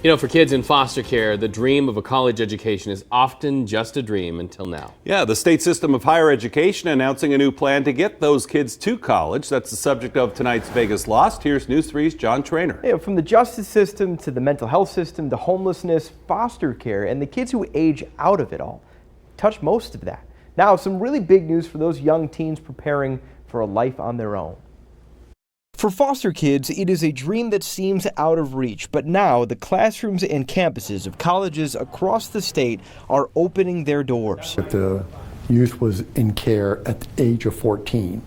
You know, for kids in foster care, the dream of a college education is often just a dream until now. Yeah, the state system of higher education announcing a new plan to get those kids to college. That's the subject of tonight's Vegas Lost. Here's News 3's John Trainer. Yeah, from the justice system to the mental health system to homelessness, foster care, and the kids who age out of it all touch most of that. Now, some really big news for those young teens preparing for a life on their own. For foster kids, it is a dream that seems out of reach, but now the classrooms and campuses of colleges across the state are opening their doors. If the youth was in care at the age of 14,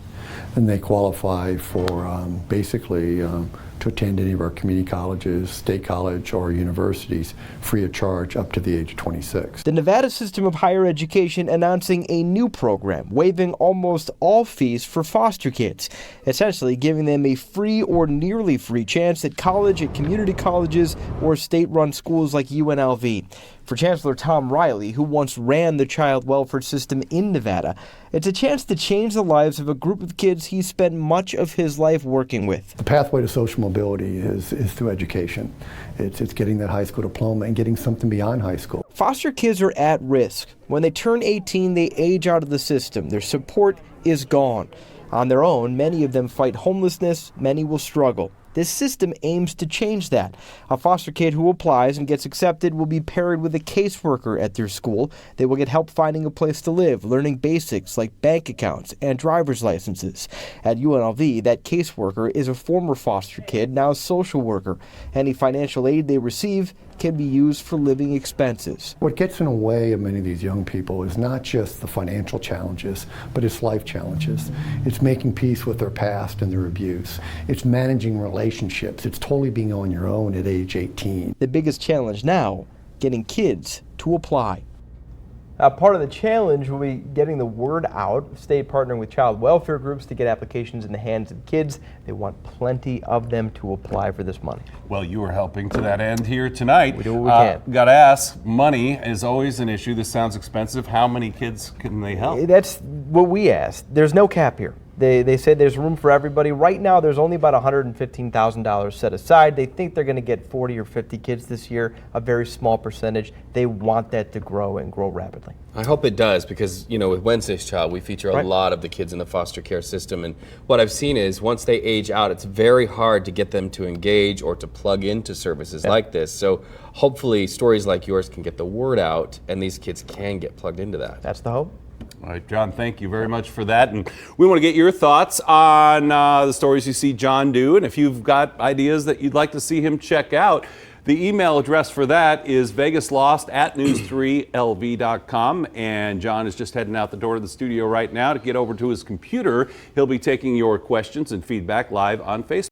then they qualify for basically to attend any of our community colleges, state college, or universities free of charge up to the age of 26. The Nevada system of higher education announcing a new program, waiving almost all fees for foster kids, essentially giving them a free or nearly free chance at college, at community colleges, or state-run schools like UNLV. For Chancellor Tom Riley, who once ran the child welfare system in Nevada, it's a chance to change the lives of a group of kids he spent much of his life working with. The pathway to social mobility is through education. It's getting that high school diploma and getting something beyond high school. Foster kids are at risk. When they turn 18, they age out of the system. Their support is gone. On their own, many of them fight homelessness, many will struggle. This system aims to change that. A foster kid who applies and gets accepted will be paired with a caseworker at their school. They will get help finding a place to live, learning basics like bank accounts and driver's licenses. At UNLV, that caseworker is a former foster kid, now a social worker. Any financial aid they receive can be used for living expenses. What gets in the way of many of these young people is not just the financial challenges, but it's life challenges. It's making peace with their past and their abuse. It's managing relationships. It's totally being on your own at age 18. The biggest challenge now, getting kids to apply. Part of the challenge will be getting the word out. State partnering with child welfare groups to get applications in the hands of kids. They want plenty of them to apply for this money. Well, you are helping to that end here tonight. We do what we can. Got to ask, money is always an issue. This sounds expensive. How many kids can they help? That's what we asked. There's no cap here. They said there's room for everybody. Right now, there's only about $115,000 set aside. They think they're going to get 40 or 50 kids this year, a very small percentage. They want that to grow and grow rapidly. I hope it does because, you know, with Wednesday's Child, we feature a lot of the kids in the foster care system. And what I've seen is once they age out, it's very hard to get them to engage or to plug into services like this. So hopefully stories like yours can get the word out and these kids can get plugged into that. That's the hope. All right, John, thank you very much for that. And we want to get your thoughts on the stories you see John do. And if you've got ideas that you'd like to see him check out, the email address for that is vegaslost@news3lv.com. And John is just heading out the door of the studio right now to get over to his computer. He'll be taking your questions and feedback live on Facebook.